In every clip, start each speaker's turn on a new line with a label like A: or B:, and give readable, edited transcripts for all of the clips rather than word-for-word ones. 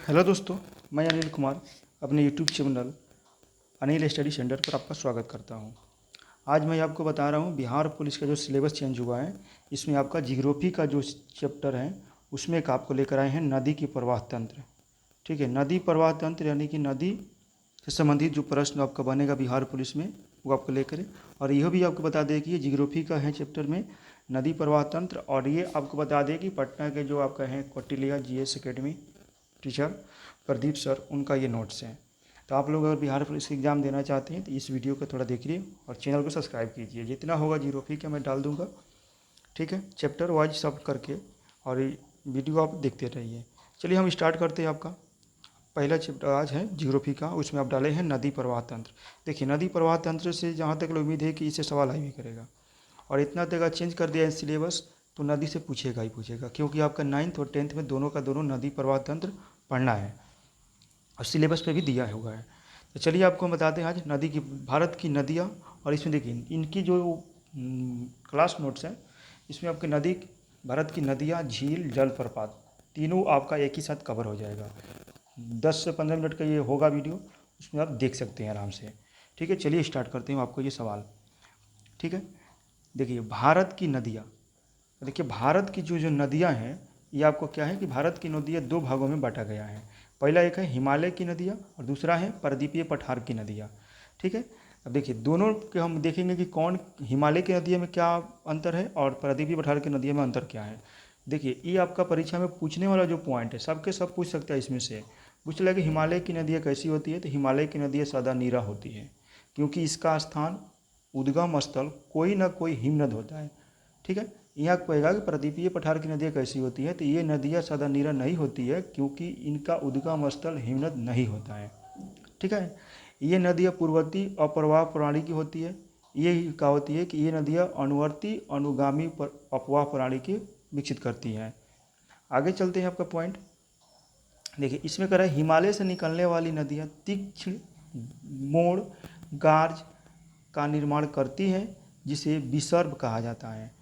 A: Hello दोस्तों, मैं अनिल कुमार अपने YouTube channel Anil study centre पर आपका स्वागत करता हूं। आज मैं आपको बता रहा हूं बिहार पुलिस का जो सिलेबस चेंज हुआ है, इसमें आपका जियोग्राफी का जो चैप्टर है उसमें एक आपको लेकर आए हैं नदी की प्रवाह तंत्र। ठीक है, नदी प्रवाह तंत्र यानी कि नदी से संबंधित जो प्रश्न आपका बनेगा बिहार पुलिस में वो आपको लेकर। और यह भी आपको बता दें कि ये जियोग्राफी का है चैप्टर में नदी प्रवाह तंत्र। और ये आपको बता दें कि पटना के जो आपका है Kautilya GS academy teacher Pradeep sir, उनका ये नोट्स हैं। तो आप लोग अगर बिहार पुलिस एग्ज़ाम देना चाहते हैं तो इस वीडियो को थोड़ा देखिए और चैनल को सब्सक्राइब कीजिए। जितना होगा जियोग्राफी का मैं डाल दूंगा, ठीक है, चैप्टर वाइज सब करके, और वीडियो आप देखते रहिए। चलिए हम स्टार्ट करते हैं। आपका पहला चैप्टर आज है जियोग्राफी का, उसमें आप डाले हैं नदी प्रवाह तंत्र। देखिए, नदी प्रवाह तंत्र से जहाँ तक उम्मीद है कि इससे सवाल आई भी करेगा, और इतना तक चेंज कर दिया है सिलेबस तो नदी से पूछेगा ही पूछेगा, क्योंकि आपका 9th और 10th में दोनों का दोनों नदी प्रवाह तंत्र पढ़ना है और सिलेबस पे भी दिया हुआ है। तो चलिए आपको हम बताते हैं आज नदी की, भारत की नदियाँ। और इसमें देखिए इनकी जो क्लास नोट्स हैं, इसमें आपकी नदी, भारत की नदियाँ, झील, जलप्रपात तीनों आपका एक ही साथ कवर हो जाएगा। 10 से 15 मिनट का ये होगा वीडियो, उसमें आप देख सकते हैं आराम से। ठीक है, चलिए स्टार्ट करते हैं आपको ये सवाल। ठीक है, देखिए भारत की नदियाँ, देखिए भारत की जो जो नदियाँ हैं, ये आपको क्या है कि भारत की नदियाँ दो भागों में बांटा गया है। पहला एक है हिमालय की नदियाँ और दूसरा है प्रायद्वीपीय पठार की नदियाँ। ठीक है, अब देखिए दोनों के हम देखेंगे कि कौन, हिमालय की नदियों में क्या अंतर है और प्रायद्वीपीय पठार की नदियों में अंतर क्या है। देखिए ये आपका परीक्षा में पूछने वाला जो पॉइंट है, सबके सब पूछ सकता है इसमें से। पूछ लगा कि हिमालय की नदियाँ कैसी होती है, तो हिमालय की नदियाँ सदा नीरा होती है, क्योंकि इसका स्थान, उद्गम स्थल कोई ना कोई हिमनद होता है। ठीक है, यहाँ कहेगा कि प्रायद्वीपीय पठार की नदियाँ कैसी होती है, तो ये नदियाँ सदा नीरा नहीं होती है, क्योंकि इनका उद्गम स्थल हिमनद नहीं होता है। ठीक है, ये नदियाँ पूर्ववर्ती अपवाह प्रणाली की होती है। ये क्या होती है कि ये नदियाँ अनुवर्ती अनुगामी अपवाह प्रणाली की विकसित करती हैं। आगे चलते हैं आपका पॉइंट। देखिए इसमें कह रहा है हिमालय से निकलने वाली नदियाँ तीक्ष्ण मोड़ गार्ज का निर्माण करती हैं, जिसे विसर्ग कहा जाता है।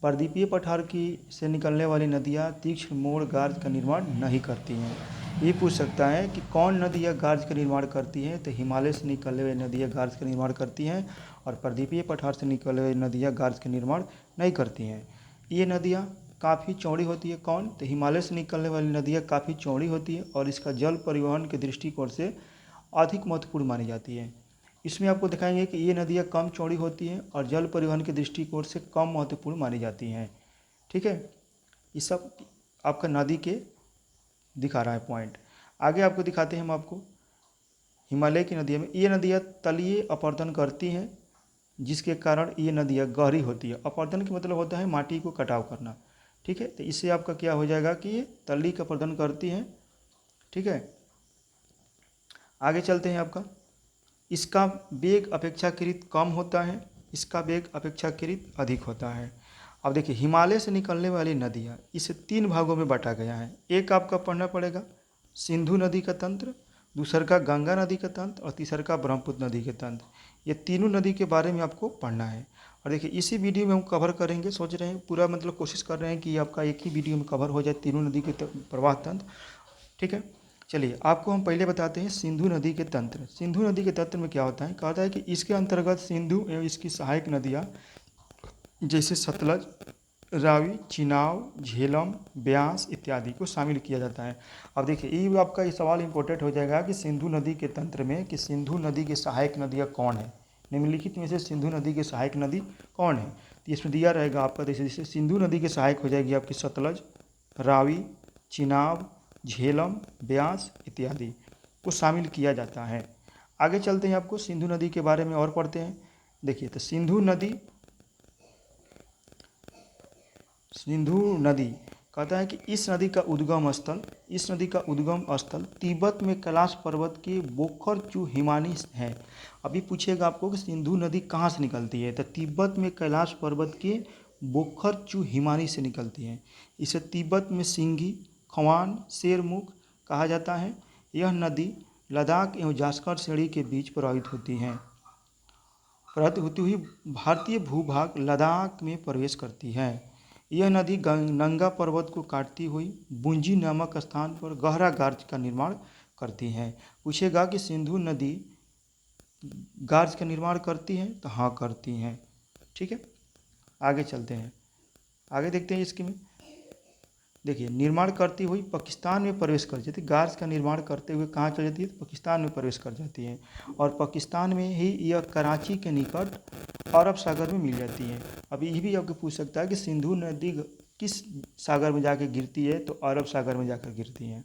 A: प्रायद्वीपीय पठार की से निकलने वाली नदियाँ तीक्ष्ण मोड़ गार्ज का निर्माण नहीं करती हैं। ये पूछ सकता है कि कौन नदियाँ गार्ज का निर्माण करती हैं, तो हिमालय से निकलने वाली नदियाँ गार्ज का निर्माण करती हैं और प्रायद्वीपीय पठार से निकलने वाली नदियाँ गार्ज का निर्माण नहीं करती हैं। ये नदियाँ काफ़ी चौड़ी होती है। कौन, तो हिमालय से निकलने वाली नदियाँ काफ़ी चौड़ी होती है और इसका जल परिवहन के दृष्टिकोण से अधिक महत्वपूर्ण मानी जाती है। इसमें आपको दिखाएंगे कि ये नदियाँ कम चौड़ी होती हैं और जल परिवहन के दृष्टिकोण से कम महत्वपूर्ण मानी जाती हैं। ठीक है, ये सब आपका नदी के दिखा रहा है पॉइंट। आगे आपको दिखाते हैं हम आपको हिमालय की नदियों में, ये नदियाँ तलीय अपरदन करती हैं, जिसके कारण ये नदियाँ गहरी होती है। अपरदन का मतलब होता है माटी को कटाव करना। ठीक है, तो इससे आपका क्या हो जाएगा कि ये तली का अपरदन करती हैं। ठीक है, आगे चलते हैं। आपका इसका वेग अपेक्षाकृत कम होता है, इसका वेग अपेक्षाकृत अधिक होता है। अब देखिए हिमालय से निकलने वाली नदियाँ, इसे 3 भागों में बांटा गया है। एक आपका पढ़ना पड़ेगा सिंधु नदी का तंत्र, दूसर का गंगा नदी का तंत्र और तीसर का ब्रह्मपुत्र नदी के तंत्र। ये तीनों नदी के बारे में आपको पढ़ना है। और देखिए इसी वीडियो में हम कवर करेंगे, सोच रहे हैं पूरा, मतलब कोशिश कर रहे हैं कि आपका एक ही वीडियो में कवर हो जाए तीनों नदी के प्रवाह तंत्र। ठीक है, चलिए आपको हम पहले बताते हैं सिंधु नदी के तंत्र। सिंधु नदी के तंत्र में क्या होता है, कहता है कि इसके अंतर्गत सिंधु एवं इसकी सहायक नदियाँ जैसे सतलज, रावी, चिनाब, झेलम, ब्यास इत्यादि को शामिल किया जाता है। अब देखिए ये आपका ये सवाल इंपॉर्टेंट हो जाएगा कि सिंधु नदी के तंत्र में कि सिंधु नदी की सहायक नदियाँ कौन है, निम्नलिखित में से सिंधु नदी की सहायक नदी कौन है। तो इसमें दिया रहेगा आपका, जैसे सिंधु नदी की सहायक हो जाएगी आपकी सतलज, रावी, चिनाब, झेलम, ब्यास इत्यादि को शामिल किया जाता है। आगे चलते हैं, आपको सिंधु नदी के बारे में और पढ़ते हैं। देखिए तो सिंधु नदी कहता है कि इस नदी का उद्गम स्थल तिब्बत में कैलाश पर्वत के बोखरचू हिमानी है। अभी पूछेगा आपको कि सिंधु नदी कहाँ से निकलती है, तो तिब्बत में कैलाश पर्वत के बोखरचू हिमानी से निकलती है। इसे तिब्बत में सिंगी, खवान, शेरमुख कहा जाता है। यह नदी लद्दाख एवं जास्कर श्रेणी के बीच प्रवाहित होती हुई भारतीय भूभाग लद्दाख में प्रवेश करती है। यह नदी नंगा पर्वत को काटती हुई बुंजी नामक स्थान पर गहरा गार्ज का निर्माण करती है। पूछेगा कि सिंधु नदी गार्ज का निर्माण करती है, तो हाँ करती हैं। ठीक है, आगे चलते हैं, आगे देखते हैं इसके में। देखिए, निर्माण करती हुई पाकिस्तान में प्रवेश कर जाती है। गार्ज का निर्माण करते हुए कहाँ चल जाती है? तो पाकिस्तान में प्रवेश कर जाती है, और पाकिस्तान में ही यह कराची के निकट अरब सागर में मिल जाती है। अब ये भी आपको पूछ सकता है कि सिंधु नदी किस सागर में जाकर गिरती है? तो अरब सागर में जाकर गिरती है।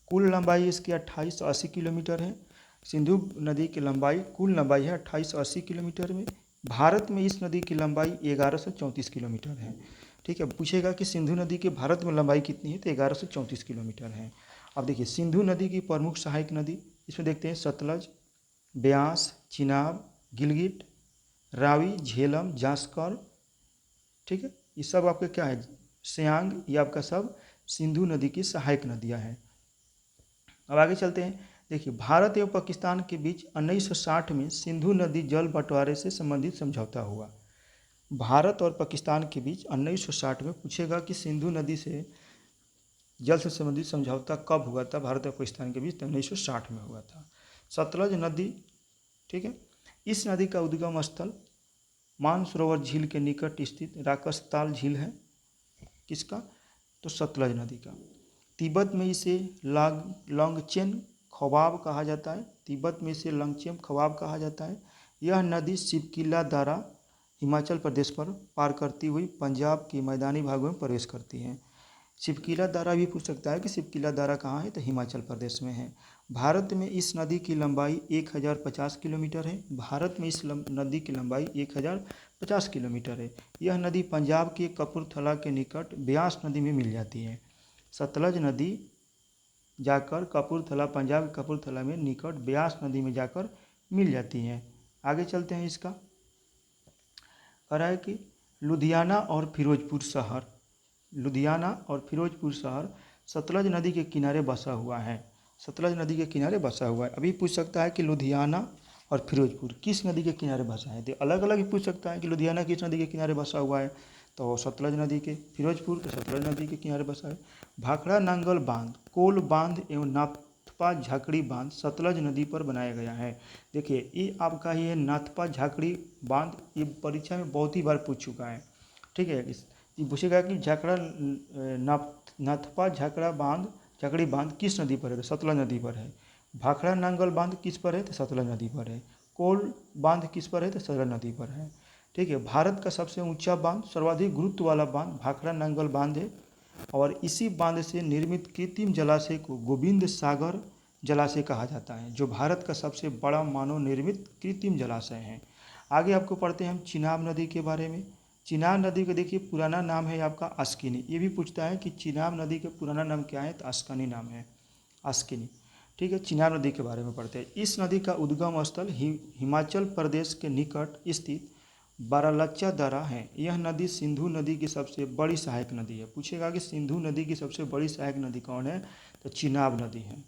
A: कुल लंबाई इसकी 2880 किलोमीटर है। सिंधु नदी की लंबाई, कुल लंबाई है 2880 किलोमीटर में। भारत में इस नदी की लंबाई 1134 किलोमीटर है। ठीक है, पूछेगा कि सिंधु नदी के भारत में लंबाई कितनी है? तो 1134 किलोमीटर है। अब देखिए, सिंधु नदी की प्रमुख सहायक नदी इसमें देखते हैं सतलज, ब्यास, चिनाब, गिलगिट, रावी, झेलम, जास्कर। ठीक है, ये सब आपके क्या है? सियांग, ये आपका सब सिंधु नदी की सहायक नदियाँ हैं। अब आगे चलते हैं। देखिए, भारत एवं पाकिस्तान के बीच 1960 में सिंधु नदी जल बंटवारे से संबंधित समझौता हुआ। भारत और पाकिस्तान के बीच 1960 में पूछेगा कि सिंधु नदी से जल से संबंधित समझौता कब हुआ था? भारत और पाकिस्तान के बीच 1960 में हुआ था। सतलज नदी, ठीक है, इस नदी का उद्गम स्थल मानसरोवर झील के निकट स्थित राकसताल झील है। किसका? तो सतलज नदी का। तिब्बत में इसे लॉन्गचेन खवाब कहा जाता है। तिब्बत में इसे लॉन्गचेन खवाब कहा जाता है। यह नदी शिवकिला दारा हिमाचल प्रदेश पर पार करती हुई पंजाब के मैदानी भागों में प्रवेश करती है। शिवकिला दारा भी पूछ सकता है कि शिवकिला दारा कहाँ है? तो हिमाचल प्रदेश में है। भारत में इस नदी की लंबाई 1050 किलोमीटर है। भारत में इस नदी की लंबाई 1050 किलोमीटर है। यह नदी पंजाब के कपूरथला के निकट ब्यास नदी में मिल जाती है। सतलज नदी जाकर कपूरथला, पंजाब के कपूरथला में निकट ब्यास नदी में जाकर मिल जाती है। आगे चलते हैं। इसका कह रहा है कि लुधियाना और फिरोजपुर शहर, लुधियाना और फिरोजपुर शहर सतलज नदी के किनारे बसा हुआ है। सतलज नदी के किनारे बसा हुआ है। अभी पूछ सकता है कि लुधियाना और फिरोजपुर किस नदी के किनारे बसा है? तो अलग अलग ही पूछ सकता है कि लुधियाना किस नदी के किनारे बसा हुआ है? तो सतलज नदी के। फिरोजपुर तो सतलज नदी के किनारे बसा है। भाखड़ा नांगल बांध, कोल बांध एवं नाथपा झाकड़ी बांध सतलज नदी पर बनाया गया है। देखिए, ये आपका ही है नाथपा झाकड़ी बांध। ये परीक्षा में बहुत ही बार पूछ चुका है। ठीक है, ये पूछेगा कि नाथपा झाकड़ी बांध किस नदी पर है? तो सतलज नदी पर है। भाखड़ा नांगल बांध किस पर है? तो सतलज नदी पर है। कोल बांध किस पर है? तो सतलज नदी पर है। ठीक है, भारत का सबसे ऊंचा बांध, सर्वाधिक गुरुत्व वाला बांध भाखड़ा नांगल बांध है, और इसी बांध से निर्मित कृत्रिम जलाशय को गोविंद सागर जलाशय कहा जाता है, जो भारत का सबसे बड़ा मानव निर्मित कृत्रिम जलाशय है। आगे आपको पढ़ते हैं हम चिनाब नदी के बारे में। चिनाब नदी का देखिए पुराना नाम है आपका अस्किनी। ये भी पूछता है कि चिनाब नदी का पुराना नाम क्या है? तो अस्कनी नाम है, अस्किनी। ठीक है, चिनाब नदी के बारे में पढ़ते हैं। इस नदी का उद्गम स्थल हिमाचल प्रदेश के निकट स्थित बारालाचा दर्रा है। यह नदी सिंधु नदी की सबसे बड़ी सहायक नदी है। पूछेगा कि सिंधु नदी की सबसे बड़ी सहायक नदी कौन है? तो चिनाब नदी है।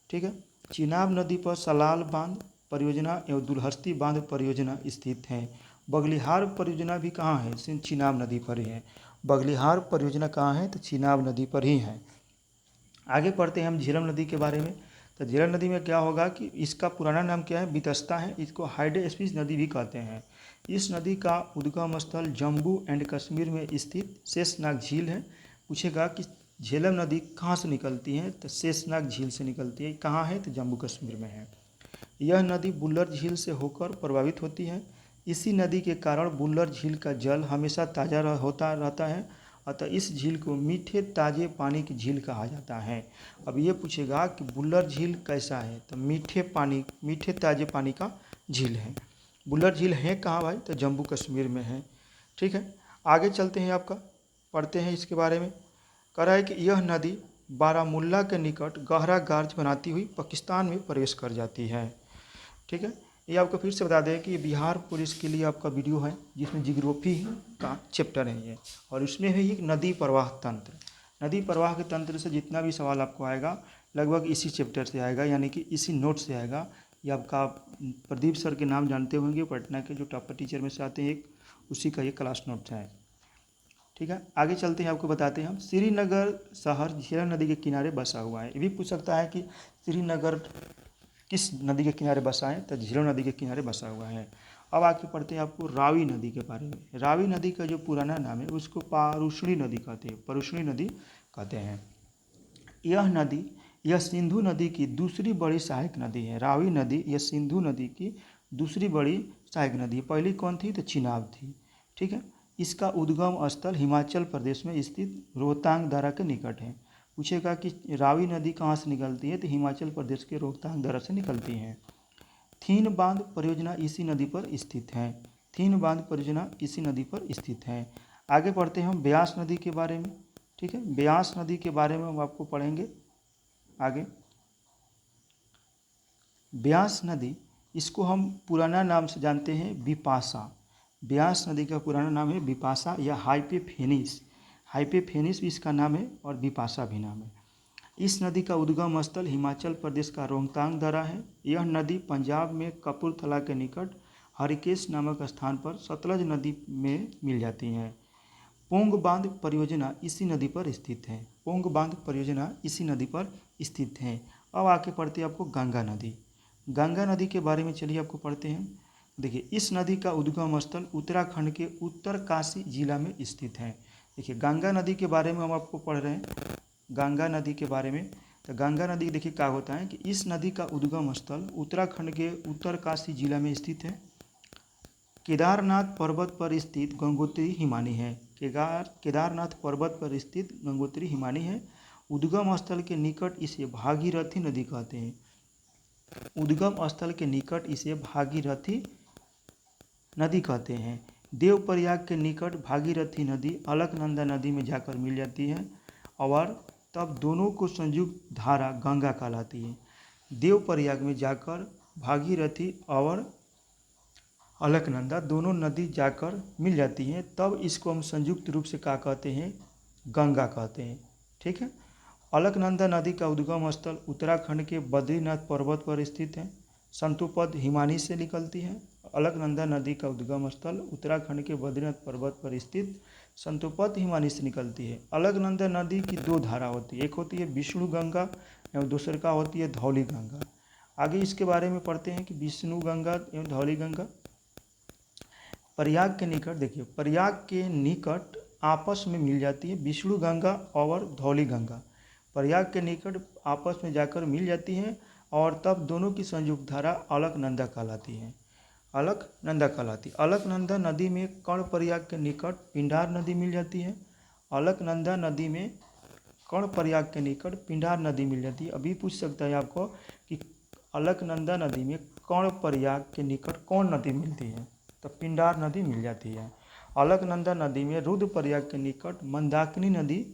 A: ठीक है, चिनाब नदी पर सलाल बांध परियोजना एवं दुलहस्ती बांध परियोजना स्थित है। बगलिहार परियोजना भी कहाँ है? चिनाब नदी पर ही है। बगलिहार परियोजना कहाँ है? तो चिनाब नदी पर ही है। आगे पढ़ते हैं हम झेलम नदी के बारे में। तो झेलम नदी में क्या होगा कि इसका पुराना नाम क्या है? बितस्ता है। इसको हाइडेस्पिस नदी भी कहते हैं। इस नदी का उद्गम स्थल जम्मू एंड कश्मीर में स्थित शेषनाग झील है। पूछेगा कि झेलम नदी कहाँ से निकलती है? तो शेषनाग झील से निकलती है। कहाँ है? तो जम्मू कश्मीर में है। यह नदी बुल्लर झील से होकर प्रभावित होती है। इसी नदी के कारण बुल्लर झील का जल हमेशा ताज़ा होता रहता है, अतः इस झील को मीठे ताज़े पानी की झील कहा जाता है। अब ये पूछेगा कि बुल्लर झील कैसा है? तो मीठे ताज़े पानी का झील है। बुल्लर झील है कहाँ भाई? तो जम्मू कश्मीर में है। ठीक है, आगे चलते हैं, आपका पढ़ते हैं इसके बारे में। कह रहा है कि यह नदी बारामुल्ला के निकट गहरा गार्ज बनाती हुई पाकिस्तान में प्रवेश कर जाती है। ठीक है, ये आपको फिर से बता दें कि बिहार पुलिस के लिए आपका वीडियो है, जिसमें जियोग्राफी का चैप्टर है ये, और उसमें है एक नदी प्रवाह तंत्र। नदी प्रवाह के तंत्र से जितना भी सवाल आपको आएगा लगभग इसी चैप्टर से आएगा, यानी कि इसी नोट से आएगा। ये आपका प्रदीप सर के नाम जानते होंगे, पटना के जो टॉपर टीचर में से आते हैं एक, उसी का ये क्लास नोट है। ठीक है, आगे चलते हैं, आपको बताते हैं हम श्रीनगर शहर झेलम नदी के किनारे बसा हुआ है। ये भी पूछ सकता है कि श्रीनगर किस नदी के किनारे बसा है, तो झेलम नदी के किनारे बसा हुआ है। अब आगे पढ़ते हैं आपको रावी नदी के बारे में। रावी नदी का जो पुराना नाम है उसको पारुष्णी नदी कहते हैं, परुष्णी नदी कहते हैं। यह सिंधु नदी की दूसरी बड़ी सहायक नदी है। रावी नदी यह सिंधु नदी की दूसरी बड़ी सहायक नदी है। पहली कौन थी, तो चिनाब थी। ठीक है, इसका उद्गम स्थल हिमाचल प्रदेश में स्थित रोहतांग दर्रा के निकट है। पूछेगा कि रावी नदी कहाँ से निकलती है, तो हिमाचल प्रदेश के रोहतांग दर्रा से निकलती है। थीन बांध परियोजना इसी नदी पर स्थित है। थीन बांध परियोजना इसी नदी पर स्थित है। आगे पढ़ते हैं हम ब्यास नदी के बारे में। ठीक है, ब्यास नदी के बारे में हम आपको पढ़ेंगे आगे। ब्यास नदी, इसको हम पुराना नाम से जानते हैं बिपाशा। ब्यास नदी का पुराना नाम है बिपाशा या हाइपेफेनिस। हाइपेफेनिस भी इसका नाम है और बिपाशा भी नाम है। इस नदी का उद्गम स्थल हिमाचल प्रदेश का रोहतांग दर्रा है। यह नदी पंजाब में कपूरथला के निकट हरिकेश नामक स्थान पर सतलज नदी में मिल जाती है। पोंग बांध परियोजना इसी नदी पर स्थित है। पोंग बांध परियोजना इसी नदी पर स्थित है। अब आके पढ़ते हैं आपको गंगा नदी। गंगा नदी के बारे में चलिए आपको पढ़ते हैं। देखिए, इस नदी का उद्गम स्थल उत्तराखंड के उत्तरकाशी जिला में स्थित है। देखिए, गंगा नदी के बारे में हम आपको पढ़ रहे हैं, गंगा नदी के बारे में। तो गंगा नदी देखिए क्या होता है कि इस नदी का उद्गम स्थल उत्तराखंड के उत्तरकाशी जिला में स्थित है। केदारनाथ पर्वत पर स्थित गंगोत्री हिमानी है। केदारनाथ पर्वत पर स्थित गंगोत्री हिमानी है। उद्गम स्थल के निकट इसे भागीरथी नदी कहते हैं। उद्गम स्थल के निकट इसे भागीरथी नदी कहते हैं। देवप्रयाग के निकट भागीरथी नदी अलकनंदा नदी में जाकर मिल जाती है और तब दोनों को संयुक्त धारा गंगा कहलाती है। देवप्रयाग में जाकर भागीरथी और अलकनंदा दोनों नदी जाकर मिल जाती हैं, तब इसको हम संयुक्त रूप से क्या कहते हैं, गंगा कहते हैं। ठीक है, अलकनंदा नदी का उद्गम स्थल उत्तराखंड के बद्रीनाथ पर्वत पर स्थित है। संतोपद हिमानी से निकलती है। अलकनंदा नदी का उद्गम स्थल उत्तराखंड के बद्रीनाथ पर्वत पर स्थित संतोपद हिमानी से निकलती है। अलकनंदा नदी की दो धारा होती है, एक होती है विष्णु गंगा एवं दूसरी का होती है धौली गंगा। आगे इसके बारे में पढ़ते हैं कि विष्णु गंगा एवं धौली गंगा प्रयाग के निकट, देखिए प्रयाग के निकट आपस में मिल जाती है विष्णु गंगा और धौली गंगा। प्रयाग के निकट आपस में जाकर मिल जाती हैं और तब दोनों की संयुक्त धारा अलकनंदा कहलाती है। अलकनंदा कहलाती। अलकनंदा नदी में कर्णप्रयाग के निकट पिंडार नदी मिल जाती है। अलकनंदा नदी में कर्णप्रयाग के निकट पिंडार नदी मिल जाती है। अभी पूछ सकता है आपको कि अलकनंदा नदी में कर्णप्रयाग के निकट कौन नदी मिलती है, तो पिंडार नदी मिल जाती है। अलकनंदा नदी में रुद्रप्रयाग के निकट मंदाकिनी नदी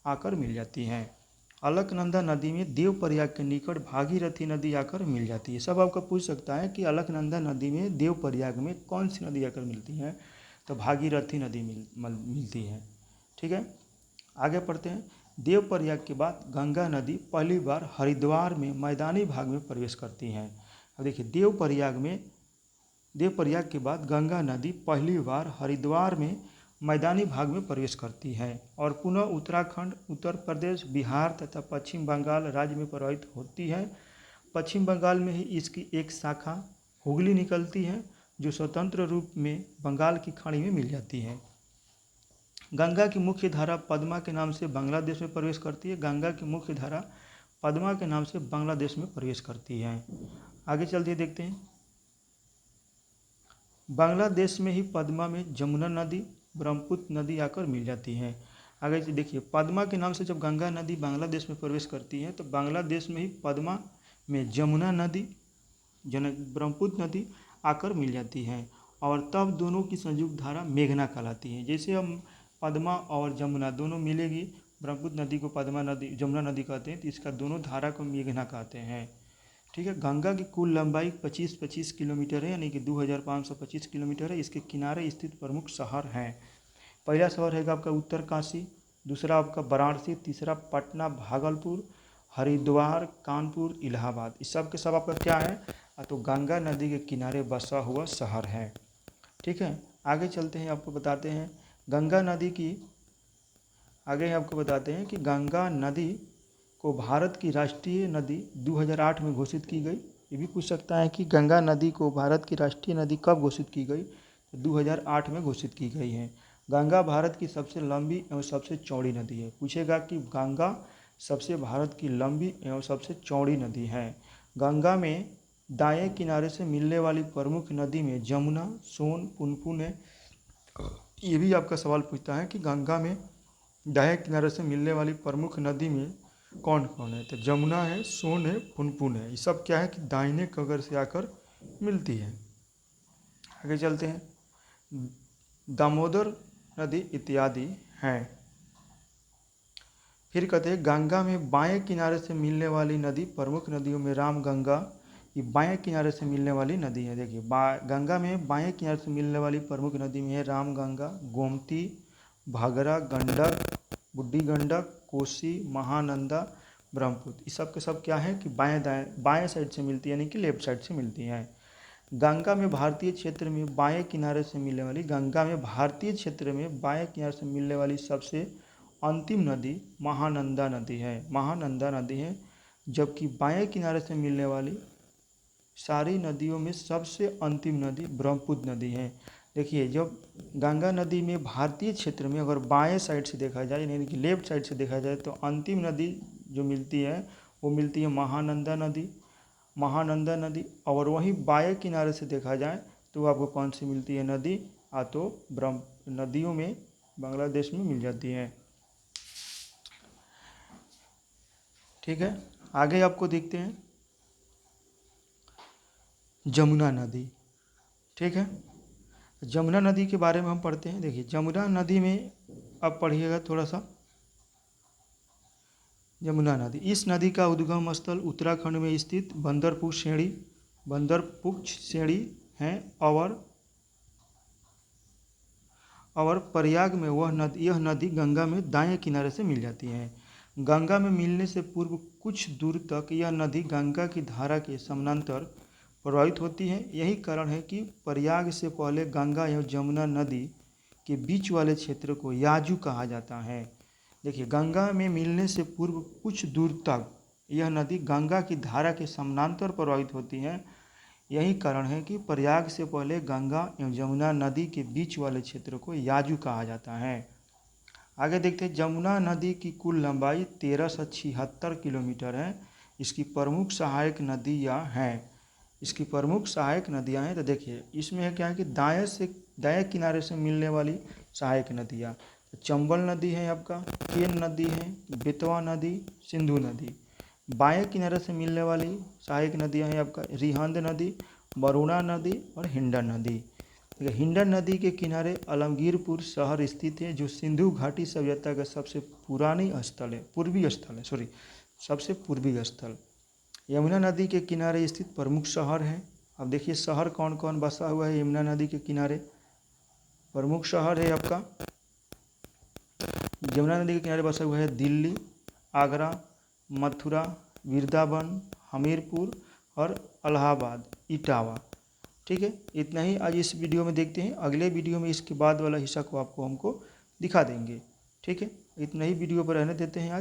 A: आकर मिल जाती है। अलकनंदा नदी में देवप्रयाग के निकट भागीरथी नदी आकर मिल जाती है। सब आपका पूछ सकता है कि अलकनंदा नदी में देवप्रयाग में कौन सी नदी आकर मिलती है, तो भागीरथी नदी मिलती है। ठीक है, आगे पढ़ते हैं। देवप्रयाग के बाद गंगा नदी पहली बार हरिद्वार में मैदानी भाग में प्रवेश करती है। अब देखिए, देवप्रयाग के बाद गंगा नदी पहली बार हरिद्वार में मैदानी भाग में प्रवेश करती है और पुनः उत्तराखंड, उत्तर प्रदेश, बिहार तथा पश्चिम बंगाल राज्य में प्रवाहित होती है। पश्चिम बंगाल में ही इसकी एक शाखा हुगली निकलती है जो स्वतंत्र रूप में बंगाल की खाड़ी में मिल जाती है। गंगा की मुख्य धारा पद्मा के नाम से बांग्लादेश में प्रवेश करती है। गंगा की मुख्य धारा पद्मा के नाम से बांग्लादेश में प्रवेश करती है। आगे चलते देखते हैं। बांग्लादेश में ही पद्मा में जमुना नदी, ब्रह्मपुत्र नदी आकर मिल जाती है। आगे से देखिए, पद्मा के नाम से जब गंगा नदी बांग्लादेश में प्रवेश करती है तो बांग्लादेश में ही पद्मा में जमुना नदी, ब्रह्मपुत्र नदी आकर मिल जाती है और तब दोनों की संयुक्त धारा मेघना कहलाती है। जैसे हम पद्मा और जमुना दोनों मिलेगी, ब्रह्मपुत्र नदी को पद्मा नदी, जमुना नदी कहते हैं, तो इसका दोनों धारा को मेघना कहते हैं। ठीक है, गंगा की कुल लंबाई 25 किलोमीटर है, यानी कि 2525 किलोमीटर है। इसके किनारे स्थित प्रमुख शहर हैं। पहला शहर है आपका उत्तरकाशी, दूसरा आपका वाराणसी, तीसरा पटना, भागलपुर, हरिद्वार, कानपुर, इलाहाबाद। इस सब के सब आपका क्या है, तो गंगा नदी के किनारे बसा हुआ शहर है। ठीक है, आगे चलते हैं, आपको बताते हैं गंगा नदी की आगे हम आपको बताते हैं कि गंगा नदी को भारत की राष्ट्रीय नदी 2008 में घोषित की गई। ये भी पूछ सकता है कि गंगा नदी को भारत की राष्ट्रीय नदी कब घोषित की गई, तो 2008 में घोषित की गई है। गंगा भारत की सबसे लंबी एवं सबसे चौड़ी नदी है। पूछेगा कि गंगा सबसे भारत की लंबी एवं सबसे चौड़ी नदी है। गंगा में दाएं किनारे से मिलने वाली प्रमुख नदी में जमुना, सोन, पुनपुन है। ये भी आपका सवाल पूछता है कि गंगा में दाएं किनारे से मिलने वाली प्रमुख नदी में कौन कौन है, तो जमुना है, सोन है, पुनपुन है। ये सब क्या है कि दाहिने कगर से आकर मिलती है। आगे चलते हैं, दामोदर नदी इत्यादि हैं। फिर कहते हैं गंगा में बाएं किनारे से मिलने वाली नदी प्रमुख नदियों में रामगंगा, ये बाएं किनारे से मिलने वाली नदी है। देखिए गंगा में बाएं किनारे से मिलने वाली प्रमुख नदी में है रामगंगा, गोमती, घाघरा, गंडक, बूढ़ी गंडक, कोसी, महानंदा, ब्रह्मपुत्र। ये सब के सब क्या है कि बाएं साइड से मिलती है, यानी कि लेफ्ट साइड से मिलती हैं। गंगा में भारतीय क्षेत्र में बाएं किनारे से मिलने वाली सबसे अंतिम नदी महानंदा नदी है। जबकि बाएं किनारे से मिलने वाली सारी नदियों में सबसे अंतिम नदी ब्रह्मपुत्र नदी है। देखिए जब गंगा नदी में भारतीय क्षेत्र में अगर बाएं साइड से देखा जाए, यानी कि लेफ्ट साइड से देखा जाए, तो अंतिम नदी जो मिलती है वो मिलती है महानंदा नदी। और वहीं बाएं किनारे से देखा जाए तो आपको कौन सी मिलती है नदी, तो नदियों में बांग्लादेश में मिल जाती है। ठीक है, आगे आपको देखते हैं जमुना नदी। ठीक है, जमुना नदी के बारे में हम पढ़ते हैं। देखिए जमुना नदी में अब पढ़िएगा थोड़ा सा। जमुना नदी, इस नदी का उद्गम स्थल उत्तराखंड में स्थित बंदरपुर श्रेणी है और प्रयाग में यह नदी गंगा में दाएं किनारे से मिल जाती है। गंगा में मिलने से पूर्व कुछ दूर तक यह नदी गंगा की धारा के समानांतर प्रवाहित होती है। यही कारण है कि प्रयाग से पहले गंगा एवं जमुना नदी के बीच वाले क्षेत्र को याजू कहा जाता है। देखिए गंगा में मिलने से पूर्व कुछ दूर तक यह नदी गंगा की धारा के समानांतर प्रवाहित होती है। यही कारण है कि प्रयाग से पहले गंगा एवं जमुना नदी के बीच वाले क्षेत्र को याजू कहा जाता है। आगे देखते हैं, जमुना नदी की कुल लंबाई 1376 किलोमीटर है। इसकी प्रमुख सहायक नदियाँ हैं। तो देखिए इसमें है क्या है कि दाएं किनारे से मिलने वाली सहायक नदियाँ, चंबल नदी है आपका, केन नदी है, बेतवा नदी, सिंधु नदी। बाएं किनारे से मिलने वाली सहायक नदियाँ हैं आपका रिहंद नदी, वरुणा नदी और हिंडन नदी। हिंडन नदी के किनारे आलमगीरपुर शहर स्थित है, जो सिंधु घाटी सभ्यता का सबसे पूर्वी स्थल। यमुना नदी के किनारे स्थित प्रमुख शहर है। अब देखिए शहर कौन कौन बसा हुआ है यमुना नदी के किनारे। प्रमुख शहर है आपका यमुना नदी के किनारे बसा हुआ है दिल्ली, आगरा, मथुरा, वृंदावन, हमीरपुर और इलाहाबाद, इटावा। ठीक है, इतना ही आज इस वीडियो में देखते हैं। अगले वीडियो में इसके बाद वाला हिस्सा को हमको दिखा देंगे। ठीक है, इतना ही वीडियो पर रहने देते हैं आज।